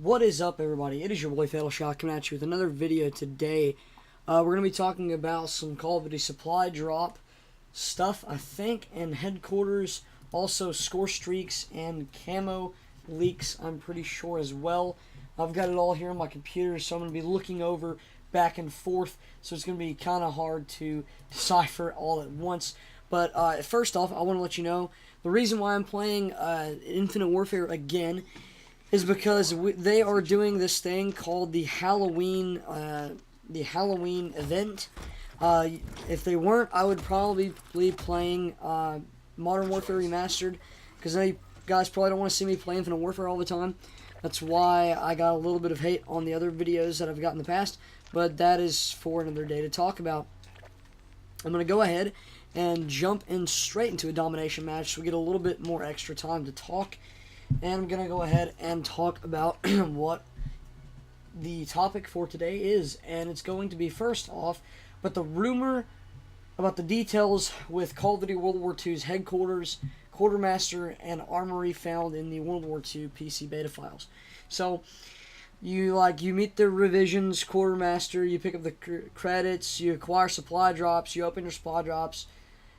What is up, everybody? It is your boy Fatal Shot coming at you with another video today. We're going to be talking about some Call of Duty supply drop stuff, I think, and headquarters, also score streaks and camo leaks, I'm pretty sure as well. I've got it all here on my computer, so I'm going to be looking over back and forth, so it's going to be kind of hard to decipher all at once. But first off, I want to let you know the reason why I'm playing Infinite Warfare again is because they are doing this thing called the Halloween event. If they weren't, I would probably be playing Modern Warfare Remastered, because you guys probably don't want to see me play Infinite Warfare all the time. That's why I got a little bit of hate on the other videos that I've got in the past, but that is for another day to talk about. I'm going to go ahead and jump in straight into a domination match so we get a little bit more extra time to talk. And I'm going to go ahead and talk about what the topic for today is. And it's going to be, first off, but the rumor about the details with Call of Duty World War II's headquarters, Quartermaster, and Armory found in the World War II PC beta files. So, you meet the revisions, Quartermaster, you pick up the credits, you acquire supply drops, you open your supply drops,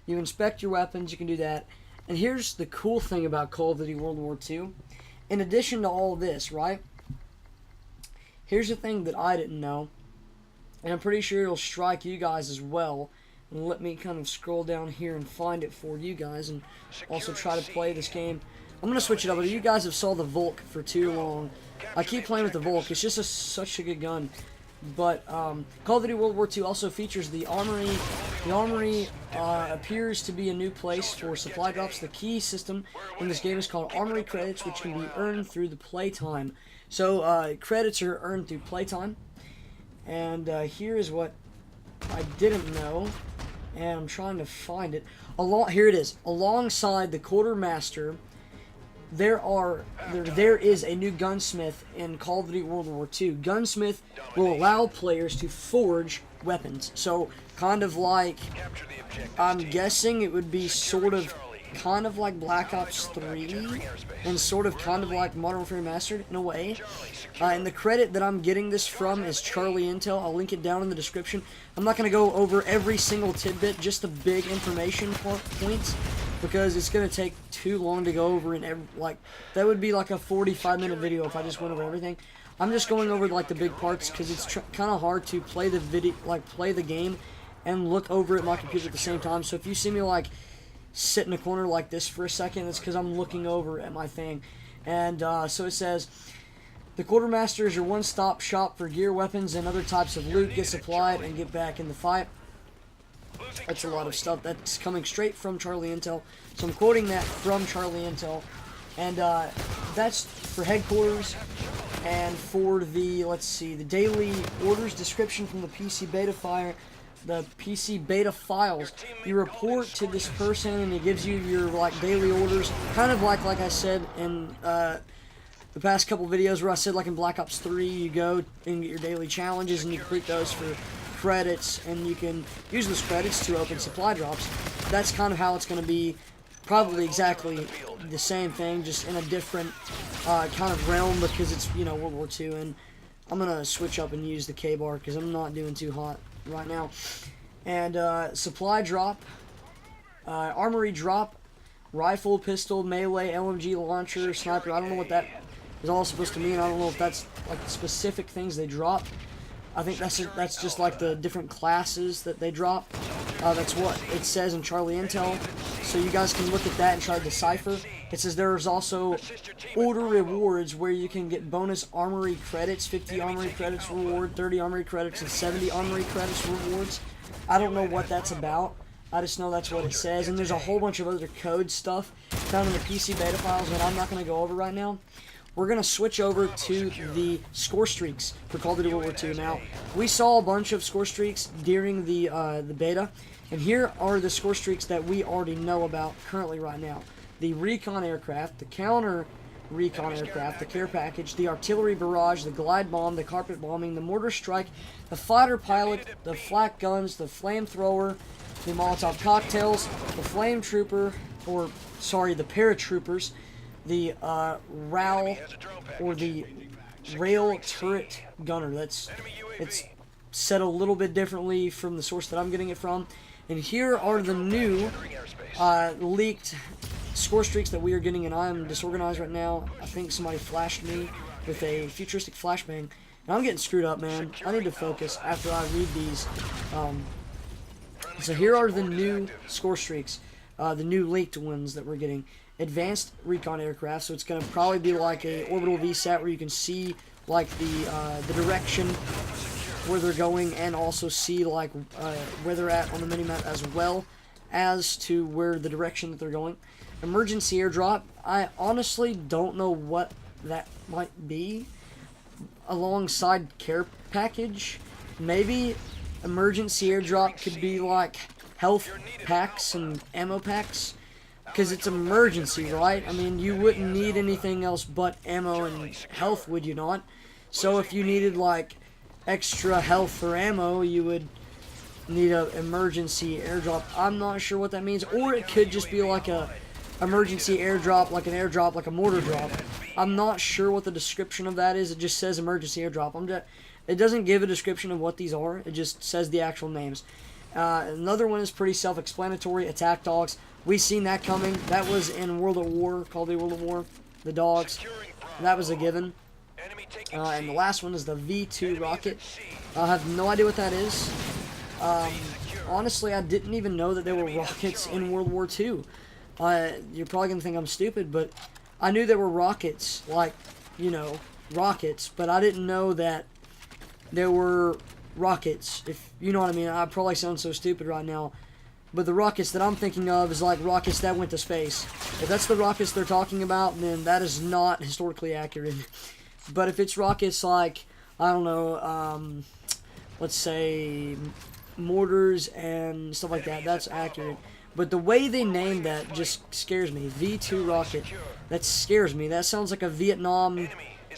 you inspect your weapons, you can do that. And here's the cool thing about Call of Duty World War II. In addition to all this, right? Here's the thing that I didn't know, and I'm pretty sure it'll strike you guys as well. And let me kind of scroll down here and find it for you guys, and also try to play this game. I'm going to switch it up. You guys have saw the Volk for too long. I keep playing with the Volk. It's just such a good gun. But Call of Duty World War II also features the Armory. The Armory appears to be a new place for supply drops. The key system in this game is called Armory credits, which can be earned through the playtime. So credits are earned through playtime. And here is what I didn't know, and I'm trying to find it. Here it is. Alongside the Quartermaster, there is a new gunsmith in Call of Duty World War II. Gunsmith will allow players to forge weapons. So, kind of like, I'm guessing it would be sort of, kind of like Black Ops 3, and sort of kind of like Modern Warfare Remastered, in a way. And the credit that I'm getting this from is Charlie Intel. I'll link it down in the description. I'm not going to go over every single tidbit, just the big information points, because it's going to take too long to go over, and that would be like a 45-minute video if I just went over everything. I'm just going over like the big parts, because it's kind of hard to play the game and look over at my computer at the same time. So if you see me like sit in a corner like this for a second, it's because I'm looking over at my thing. And so it says, the Quartermaster is your one-stop shop for gear, weapons, and other types of loot. Get supplied and get back in the fight. That's a lot of stuff that's coming straight from Charlie Intel. So I'm quoting that from Charlie Intel. And that's for headquarters. And for the, let's see, the daily orders description from the PC beta file. The PC beta files, you report to this person and it gives you your daily orders, kind of like I said in the past couple videos where I said, like in Black Ops 3, you go and get your daily challenges and you complete those for credits, and you can use those credits to open supply drops. That's kind of how it's going to be, probably exactly the same thing, just in a different kind of realm, because it's, World War II. And I'm going to switch up and use the K-bar because I'm not doing too hot right now. And supply drop, armory drop, rifle, pistol, melee, LMG launcher, sniper. I don't know what that is all supposed to mean. I don't know if that's like specific things they drop. I think that's just like the different classes that they drop. That's what it says in Charlie Intel. So you guys can look at that and try to decipher. It says there's also order rewards where you can get bonus armory credits, 50 armory credits reward, 30 armory credits, and 70 armory credits rewards. I don't know what that's about. I just know that's what it says. And there's a whole bunch of other code stuff found in the PC beta files that I'm not going to go over right now. We're going to switch over to the score streaks for Call of Duty World War II. Now, we saw a bunch of score streaks during the beta, and here are the score streaks that we already know about currently right now. The recon aircraft, the counter recon aircraft, the care package, the artillery barrage, the glide bomb, the carpet bombing, the mortar strike, the fighter pilot, the flak guns, the flamethrower, the Molotov cocktails, the flame trooper, the paratroopers, the RAL, or the rail turret gunner. It's set a little bit differently from the source that I'm getting it from. And here are the new leaked score streaks that we are getting, and I'm disorganized right now. I think somebody flashed me with a futuristic flashbang, and I'm getting screwed up, man. I need to focus after I read these. So here are the new score streaks, the new leaked ones that we're getting. Advanced recon aircraft, so it's going to probably be like a orbital VSAT where you can see like the direction where they're going, and also see like where they're at on the minimap, as well as to where the direction that they're going. Emergency airdrop, I honestly don't know what that might be. Alongside care package, maybe emergency airdrop could be like health packs and ammo packs, because it's emergency, right? I mean, you wouldn't need anything else but ammo and health, would you not? So if you needed like extra health or ammo, you would need an emergency airdrop. I'm not sure what that means, or it could just be like a emergency airdrop, like an airdrop, like a mortar drop. I'm not sure what the description of that is. It just says emergency airdrop. It doesn't give a description of what these are. It just says the actual names. Another one is pretty self-explanatory. Attack dogs. We've seen that coming. That was in World at War, Call of Duty World at War. The dogs. That was a given. And the last one is the V2 rocket. I have no idea what that is. Honestly, I didn't even know that there were rockets in World War II. You're probably going to think I'm stupid, but I knew there were rockets, like, you know, rockets, but I didn't know that there were rockets, if you know what I mean. I probably sound so stupid right now, but the rockets that I'm thinking of is like rockets that went to space. If that's the rockets they're talking about, then that is not historically accurate. But if it's rockets like, I don't know, let's say mortars and stuff like that, that's accurate. But the way they named that just scares me. V2 rocket. That scares me. That sounds like a Vietnam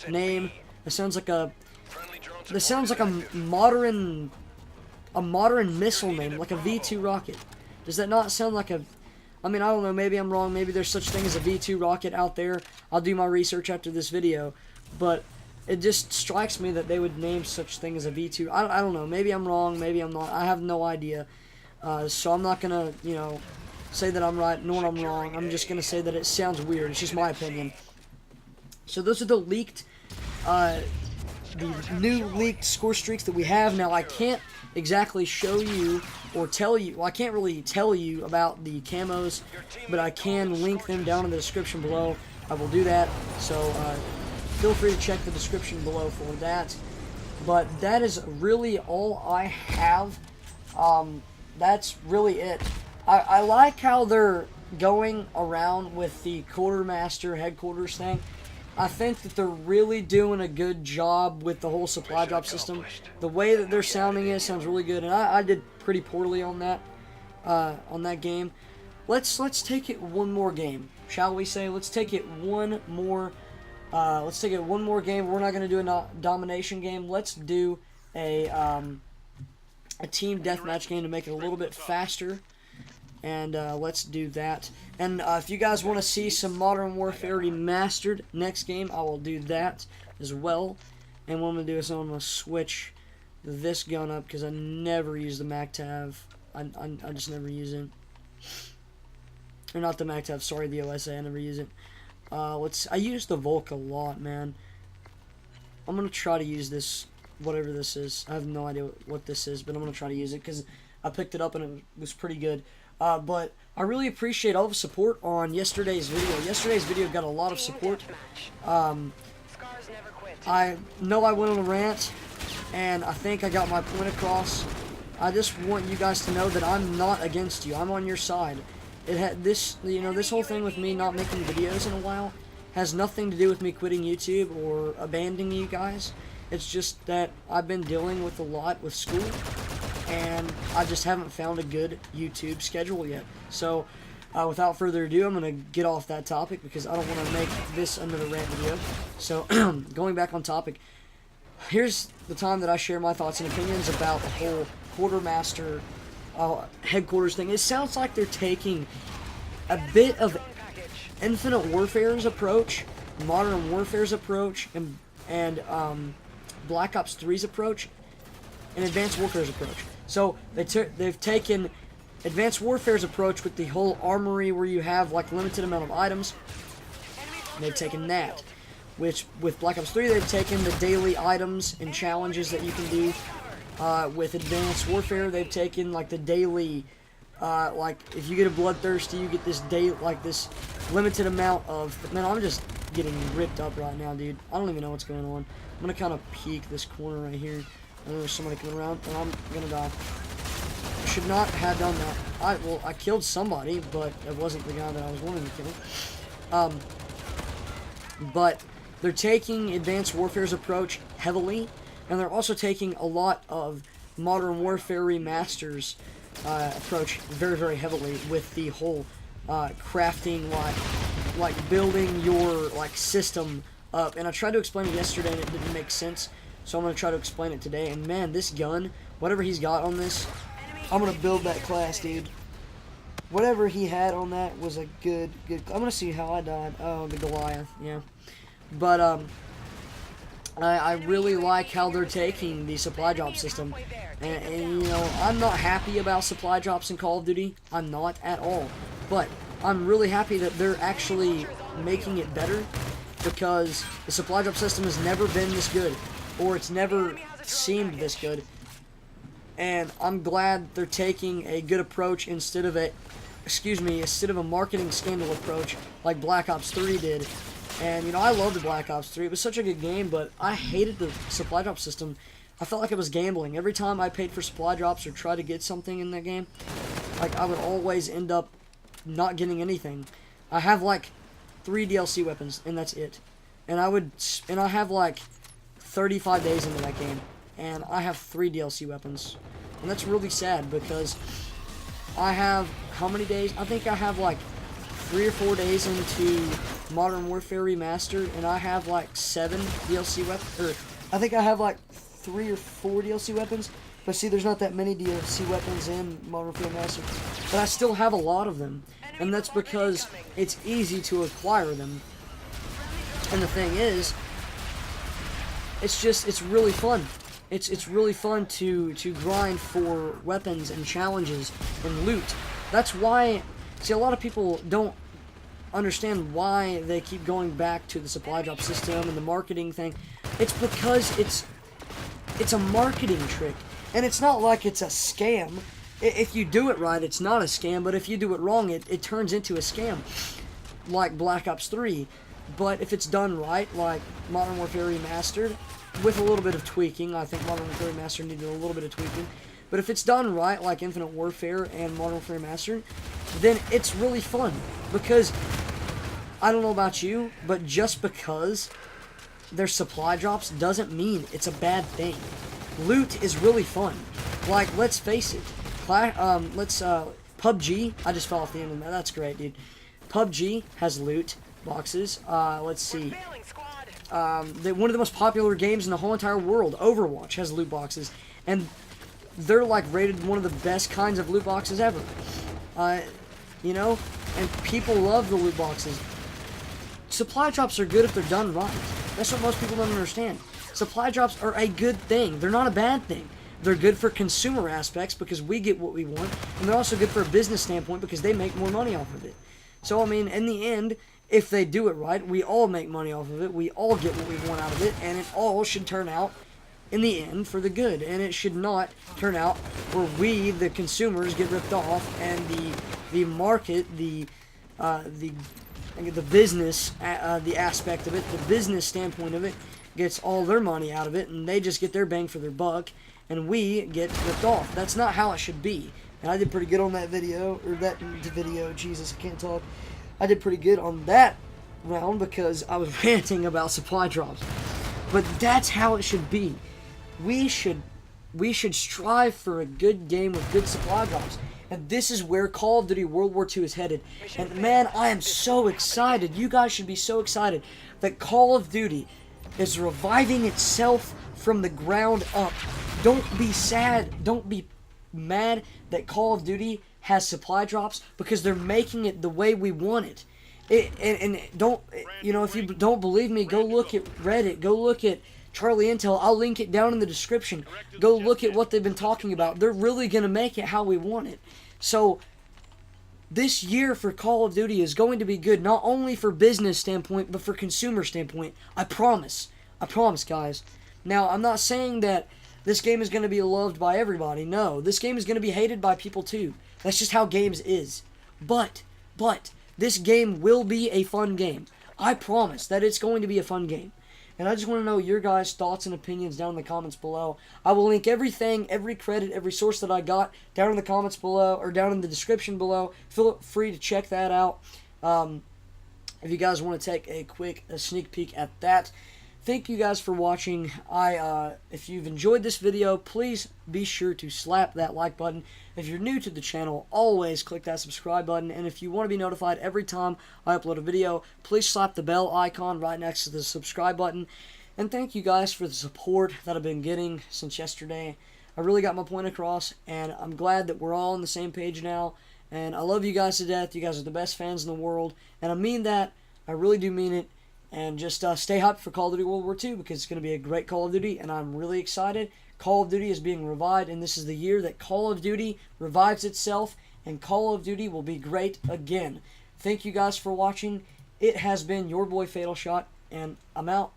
name. That sounds like a modern missile name, like a V2 rocket. Does that not sound like a... I mean, I don't know. Maybe I'm wrong. Maybe there's such thing as a V2 rocket out there. I'll do my research after this video. But it just strikes me that they would name such thing as a V2. I don't know. Maybe I'm wrong. Maybe I'm not. I have no idea. So I'm not going to, you know, say that I'm right nor I'm wrong. I'm just going to say that it sounds weird. It's just my opinion. So those are the leaked, the new leaked score streaks that we have. Now, I can't exactly show you or tell you. Well, I can't really tell you about the camos, but I can link them down in the description below. I will do that. So feel free to check the description below for that. But that is really all I have. That's really it. I like how they're going around with the Quartermaster headquarters thing. I think that they're really doing a good job with the whole supply drop system. The way that they're sounding it sounds really good, and I did pretty poorly on that game. Let's take it one more game, shall we say? Let's take it one more. Let's take it one more game. We're not going to do a domination game. Let's do a team deathmatch game to make it a little bit faster, and let's do that. And if you guys want to see some Modern Warfare Remastered next game, I will do that as well. And what I'm going to do is I'm going to switch this gun up, because I never use the MACTAV. I just never use it. Or not the MACTAV, sorry, the OSA, I never use it. I use the Volk a lot, man. I'm going to try to use this, whatever this is. I have no idea what this is, but I'm going to try to use it because I picked it up and it was pretty good. But I really appreciate all the support on yesterday's video. Yesterday's video got a lot of support. I know I went on a rant, and I think I got my point across. I just want you guys to know that I'm not against you. I'm on your side. It had this, you know, this whole thing with me not making videos in a while has nothing to do with me quitting YouTube or abandoning you guys. It's just that I've been dealing with a lot with school, and I just haven't found a good YouTube schedule yet. So, without further ado, I'm going to get off that topic because I don't want to make this another rant video. So, going back on topic, here's the time that I share my thoughts and opinions about the whole Quartermaster headquarters thing. It sounds like they're taking a bit of Infinite Warfare's approach, Modern Warfare's approach, and and Black Ops 3's approach and Advanced Warfare's approach. So they've taken Advanced Warfare's approach with the whole Armory where you have like limited amount of items. They've taken that. Which with Black Ops 3 they've taken the daily items and challenges that you can do. With Advanced Warfare they've taken like the daily, like if you get a Bloodthirsty you get this this limited amount of. Man, I'm just getting ripped up right now, dude. I don't even know what's going on. I'm gonna kind of peek this corner right here. I know there's somebody coming around, and I'm gonna die. I should not have done that. I killed somebody, but it wasn't the guy that I was wanting to kill. But they're taking Advanced Warfare's approach heavily, and they're also taking a lot of Modern Warfare Remaster's approach very, very heavily with the whole crafting, like building your system up. And I tried to explain it yesterday, and it didn't make sense. So I'm gonna try to explain it today. And man, this gun, whatever he's got on this, I'm gonna build that class, dude. Whatever he had on that was a good. I'm gonna see how I died. Oh, the Goliath, yeah. But I really like how they're taking the supply drop system, and you know, I'm not happy about supply drops in Call of Duty. I'm not at all. But I'm really happy that they're actually making it better, because the supply drop system has never been this good, or it's never seemed this good. And I'm glad they're taking a good approach instead of a marketing scandal approach like Black Ops 3 did. And, you know, I loved the Black Ops 3. It was such a good game, but I hated the supply drop system. I felt like it was gambling. Every time I paid for supply drops or tried to get something in that game, like, I would always end up not getting anything. I have, like, 3 DLC weapons, and that's it. And I have, like, 35 days into that game, and I have 3 DLC weapons. And that's really sad, because I have, how many days? I think I have, like, 3 or 4 days into Modern Warfare Remastered, and I have like 7 DLC weapons, or I think I have like 3 or 4 DLC weapons, but see, there's not that many DLC weapons in Modern Warfare Remastered, but I still have a lot of them, and that's because it's easy to acquire them. And the thing is, it's really fun. It's really fun to grind for weapons and challenges and loot. That's why, see, a lot of people don't understand why they keep going back to the supply drop system and the marketing thing. It's because it's a marketing trick, and it's not like it's a scam. If you do it right, it's not a scam, but if you do it wrong, it turns into a scam, like Black Ops 3. But if it's done right, like Modern Warfare Remastered, with a little bit of tweaking, I think Modern Warfare Remastered needed a little bit of tweaking, but if it's done right, like Infinite Warfare and Modern Warfare Remastered, then it's really fun. Because, I don't know about you, but just because there's supply drops doesn't mean it's a bad thing. Loot is really fun. Like, let's face it. PUBG, I just fell off the end of that. That's great, dude. PUBG has loot boxes. Let's see. One of the most popular games in the whole entire world, Overwatch, has loot boxes. And they're like rated one of the best kinds of loot boxes ever. You know, and people love the loot boxes. Supply drops are good if they're done right. That's what most people don't understand. Supply drops are a good thing. They're not a bad thing. They're good for consumer aspects because we get what we want, and they're also good for a business standpoint because they make more money off of it. So, I mean, in the end, if they do it right, we all make money off of it, we all get what we want out of it, and it all should turn out in the end for the good, and it should not turn out where we, the consumers, get ripped off, and the market, the business, the aspect of it, the business standpoint of it, gets all their money out of it, and they just get their bang for their buck, and we get ripped off. That's not how it should be. And I did pretty good on that video, Jesus, I can't talk. I did pretty good on that round because I was ranting about supply drops. But that's how it should be. We should strive for a good game with good supply drops. And this is where Call of Duty World War II is headed. And man, I am so excited. You guys should be so excited that Call of Duty is reviving itself from the ground up. Don't be sad. Don't be mad that Call of Duty has supply drops because they're making it the way we want it. And don't, if you don't believe me, go look at Reddit, go look at Charlie Intel. I'll link it down in the description. Go look at what they've been talking about. They're really going to make it how we want it. So this year for Call of Duty is going to be good, not only for business standpoint, but for consumer standpoint. I promise. I promise, guys. Now, I'm not saying that this game is going to be loved by everybody. No, this game is going to be hated by people too. That's just how games is. But, this game will be a fun game. I promise that it's going to be a fun game. And I just want to know your guys' thoughts and opinions down in the comments below. I will link everything, every credit, every source that I got down in the comments below, or down in the description below. Feel free to check that out. If you guys want to take a sneak peek at that. Thank you guys for watching. If you've enjoyed this video, please be sure to slap that like button. If you're new to the channel, always click that subscribe button. And if you want to be notified every time I upload a video, please slap the bell icon right next to the subscribe button. And thank you guys for the support that I've been getting since yesterday. I really got my point across, and I'm glad that we're all on the same page now. And I love you guys to death. You guys are the best fans in the world. And I mean that. I really do mean it. And just stay hyped for Call of Duty World War II, because it's going to be a great Call of Duty, and I'm really excited. Call of Duty is being revived, and this is the year that Call of Duty revives itself, and Call of Duty will be great again. Thank you guys for watching. It has been your boy Fatal Shot, and I'm out.